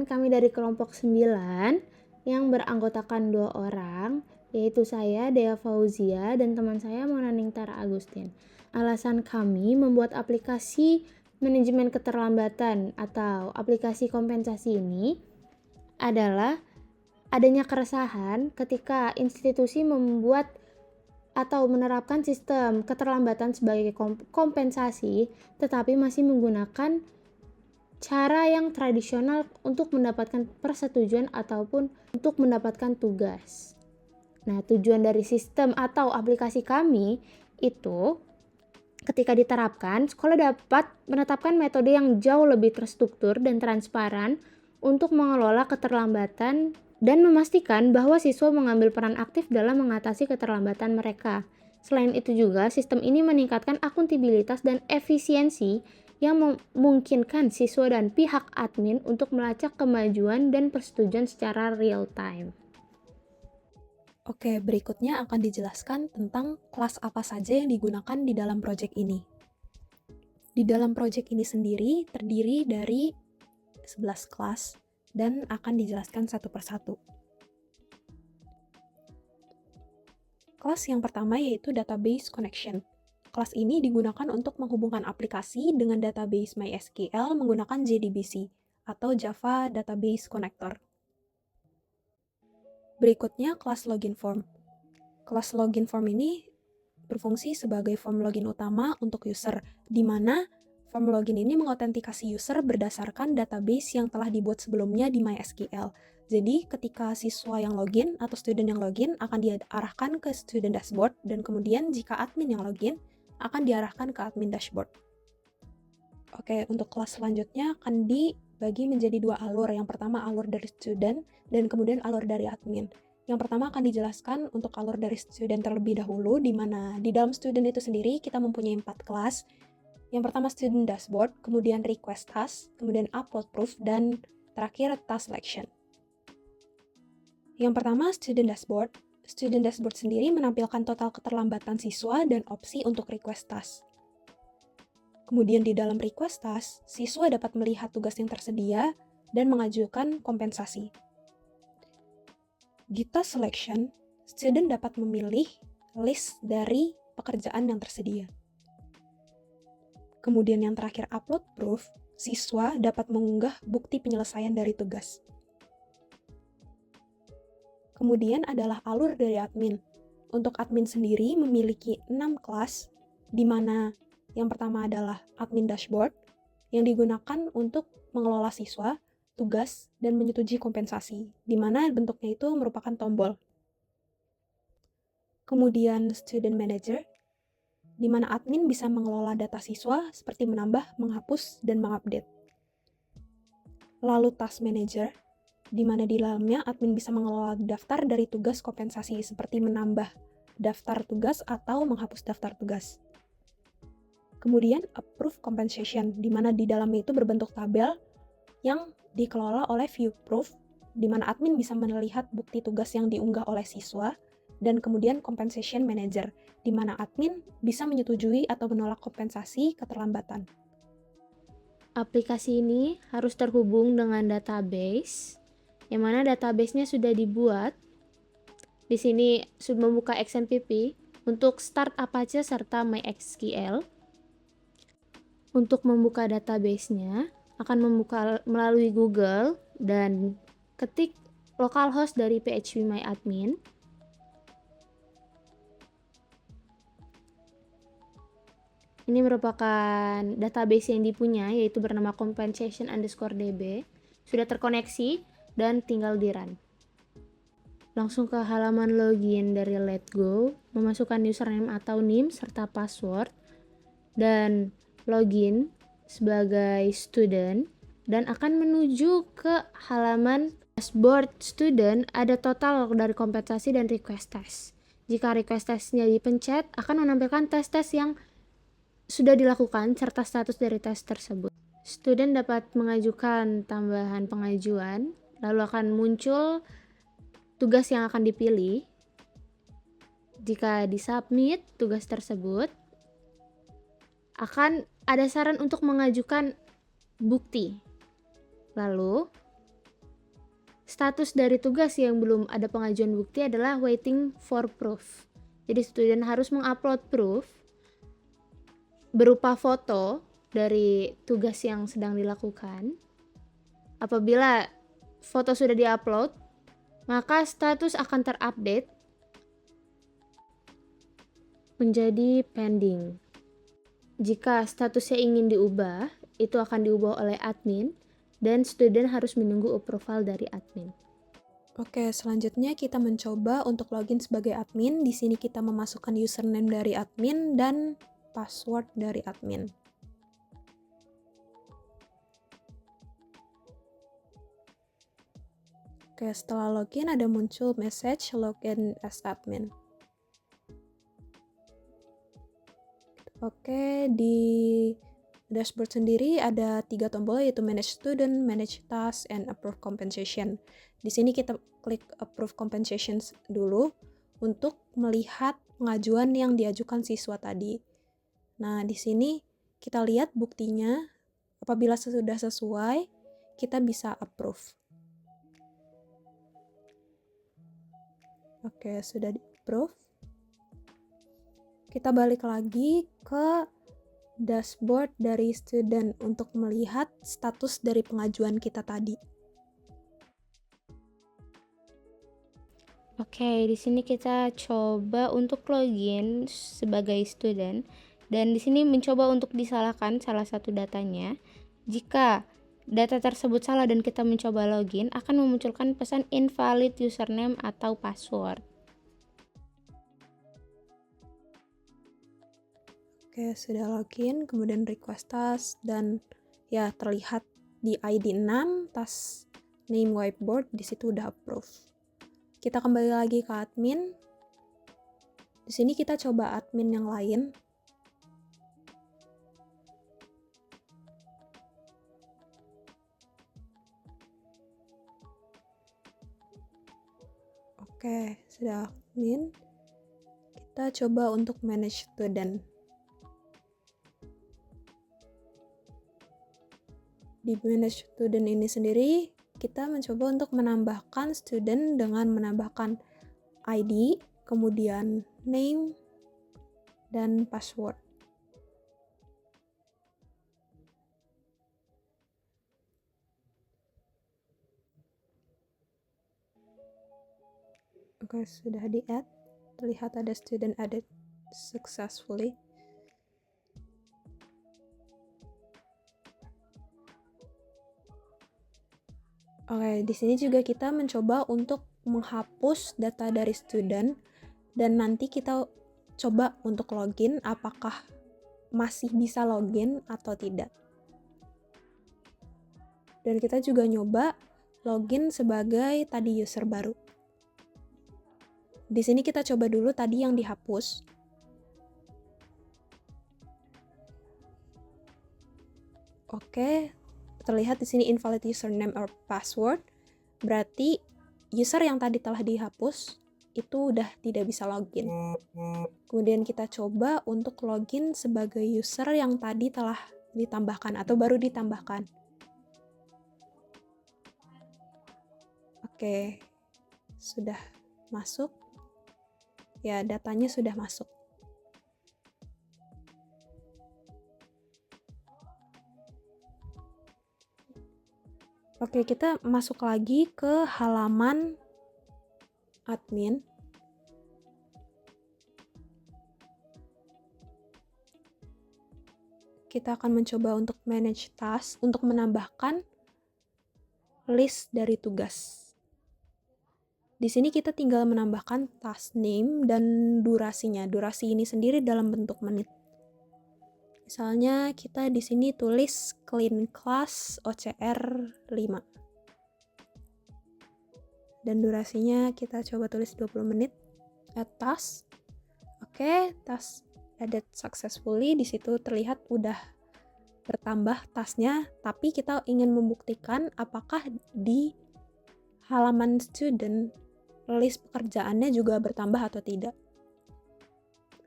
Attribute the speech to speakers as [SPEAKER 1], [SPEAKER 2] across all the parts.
[SPEAKER 1] perkenalkan, kami dari kelompok 9 yang beranggotakan 2 orang, yaitu saya, Dea Fauzia, dan teman saya, Mona Ningtara Agustin. Alasan kami membuat aplikasi manajemen keterlambatan atau aplikasi kompensasi ini adalah adanya keresahan ketika institusi membuat atau menerapkan sistem keterlambatan sebagai kompensasi, tetapi masih menggunakan cara yang tradisional untuk mendapatkan persetujuan ataupun untuk mendapatkan tugas. Nah, tujuan dari sistem atau aplikasi kami itu ketika diterapkan, sekolah dapat menetapkan metode yang jauh lebih terstruktur dan transparan untuk mengelola keterlambatan dan memastikan bahwa siswa mengambil peran aktif dalam mengatasi keterlambatan mereka. Selain itu juga, sistem ini meningkatkan akuntabilitas dan efisiensi yang memungkinkan siswa dan pihak admin untuk melacak kemajuan dan persetujuan secara real time.
[SPEAKER 2] Oke, berikutnya akan dijelaskan tentang kelas apa saja yang digunakan di dalam proyek ini. Di dalam proyek ini sendiri terdiri dari 11 kelas dan akan dijelaskan satu persatu. Kelas yang pertama yaitu Database Connection. Kelas ini digunakan untuk menghubungkan aplikasi dengan database MySQL menggunakan JDBC atau Java Database Connector. Berikutnya, kelas Login Form. Kelas Login Form ini berfungsi sebagai form login utama untuk user, di mana form login ini mengotentikasi user berdasarkan database yang telah dibuat sebelumnya di MySQL. Jadi, ketika siswa yang login atau student yang login akan diarahkan ke student dashboard, dan kemudian jika admin yang login akan diarahkan ke admin dashboard. Oke, untuk kelas selanjutnya akan dibagi menjadi 2 alur. Yang pertama alur dari student dan kemudian alur dari admin. Yang pertama akan dijelaskan untuk alur dari student terlebih dahulu, di mana di dalam student itu sendiri kita mempunyai 4 kelas. Yang pertama student dashboard, kemudian request task, kemudian upload proof, dan terakhir task selection. Yang pertama student dashboard. Student dashboard sendiri menampilkan total keterlambatan siswa dan opsi untuk request task. Kemudian di dalam request task, siswa dapat melihat tugas yang tersedia dan mengajukan kompensasi. Di task selection, student dapat memilih list dari pekerjaan yang tersedia. Kemudian yang terakhir upload proof, siswa dapat mengunggah bukti penyelesaian dari tugas. Kemudian adalah alur dari admin. Untuk admin sendiri memiliki 6 kelas, di mana yang pertama adalah admin dashboard, yang digunakan untuk mengelola siswa, tugas, dan menyetujui kompensasi, di mana bentuknya itu merupakan tombol. Kemudian student manager, di mana admin bisa mengelola data siswa seperti menambah, menghapus, dan mengupdate. Lalu task manager, di mana di dalamnya admin bisa mengelola daftar dari tugas kompensasi seperti menambah daftar tugas atau menghapus daftar tugas. Kemudian approve compensation, di mana di dalamnya itu berbentuk tabel yang dikelola oleh view proof, di mana admin bisa melihat bukti tugas yang diunggah oleh siswa, dan kemudian compensation manager, di mana admin bisa menyetujui atau menolak kompensasi keterlambatan.
[SPEAKER 1] Aplikasi ini harus terhubung dengan database, yang mana database-nya sudah dibuat. Di sini sudah membuka XMPP untuk start Apache serta MySQL. Untuk membuka database-nya, akan membuka melalui Google dan ketik localhost dari phpMyAdmin. Ini merupakan database yang dipunya, yaitu bernama compensation_db. Sudah terkoneksi dan tinggal di run. Langsung ke halaman login dari Let's Go, memasukkan username atau NIM serta password, dan login sebagai student, dan akan menuju ke halaman dashboard student. Ada total dari kompensasi dan request test. Jika request testnya dipencet, akan menampilkan tes-tes yang sudah dilakukan serta status dari tes tersebut. Student dapat mengajukan tambahan pengajuan, lalu akan muncul tugas yang akan dipilih. Jika disubmit tugas tersebut, akan ada saran untuk mengajukan bukti. Lalu Status dari tugas yang belum ada pengajuan bukti adalah waiting for proof. Jadi student harus mengupload proof berupa foto dari tugas yang sedang dilakukan. Apabila foto sudah diupload, maka status akan terupdate menjadi pending. Jika statusnya ingin diubah, itu akan diubah oleh admin dan student harus menunggu approval dari admin.
[SPEAKER 2] Oke, selanjutnya kita mencoba untuk login sebagai admin. Di sini kita memasukkan username dari admin dan password dari admin. Oke, setelah login ada muncul message login as admin. Oke, di dashboard sendiri ada 3 tombol yaitu manage student, manage task, and approve compensation. Di sini kita klik approve compensation dulu untuk melihat pengajuan yang diajukan siswa tadi. Nah, di sini kita lihat buktinya. Apabila sudah sesuai, kita bisa approve. Oke, sudah di-approve. Kita balik lagi ke dashboard dari student untuk melihat status dari pengajuan kita tadi.
[SPEAKER 1] Oke, di sini kita coba untuk login sebagai student dan di sini mencoba untuk disalahkan salah satu datanya. Jika data tersebut salah dan kita mencoba login, akan memunculkan pesan invalid username atau password.
[SPEAKER 2] Oke, sudah login, kemudian request task, dan ya terlihat di ID 6, task name whiteboard, di situ udah approve. Kita kembali lagi ke admin. Di sini kita coba admin yang lain. Oke, sudah admin. Kita coba untuk manage student. Di manage student ini sendiri, kita mencoba untuk menambahkan student dengan menambahkan ID, kemudian name, dan password. Oke, sudah di-add. Terlihat ada student added successfully. Oke, di sini juga kita mencoba untuk menghapus data dari student dan nanti kita coba untuk login apakah masih bisa login atau tidak. Dan kita juga nyoba login sebagai tadi user baru. Di sini kita coba dulu tadi yang dihapus. Oke, terlihat di sini invalid username or password. Berarti user yang tadi telah dihapus itu udah tidak bisa login. Kemudian kita coba untuk login sebagai user yang tadi telah ditambahkan atau baru ditambahkan. Oke, sudah masuk. Ya, datanya sudah masuk. Oke, kita masuk lagi ke halaman admin. Kita akan mencoba untuk manage task untuk menambahkan list dari tugas. Di sini kita tinggal menambahkan task name dan durasinya. Durasi ini sendiri dalam bentuk menit. Misalnya kita di sini tulis clean class OCR 5. Dan durasinya kita coba tulis 20 menit. Add task. Oke, task added successfully. Di situ terlihat udah bertambah tasknya, tapi kita ingin membuktikan apakah di halaman student list pekerjaannya juga bertambah atau tidak.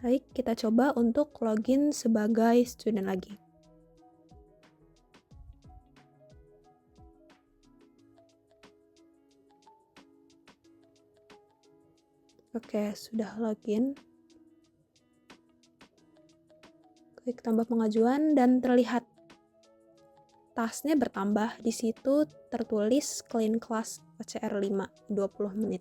[SPEAKER 2] Baik, kita coba untuk login sebagai student lagi. Oke, sudah login. Klik tambah pengajuan dan terlihat tasknya bertambah. Di situ tertulis clean class OCR 5, 20 menit.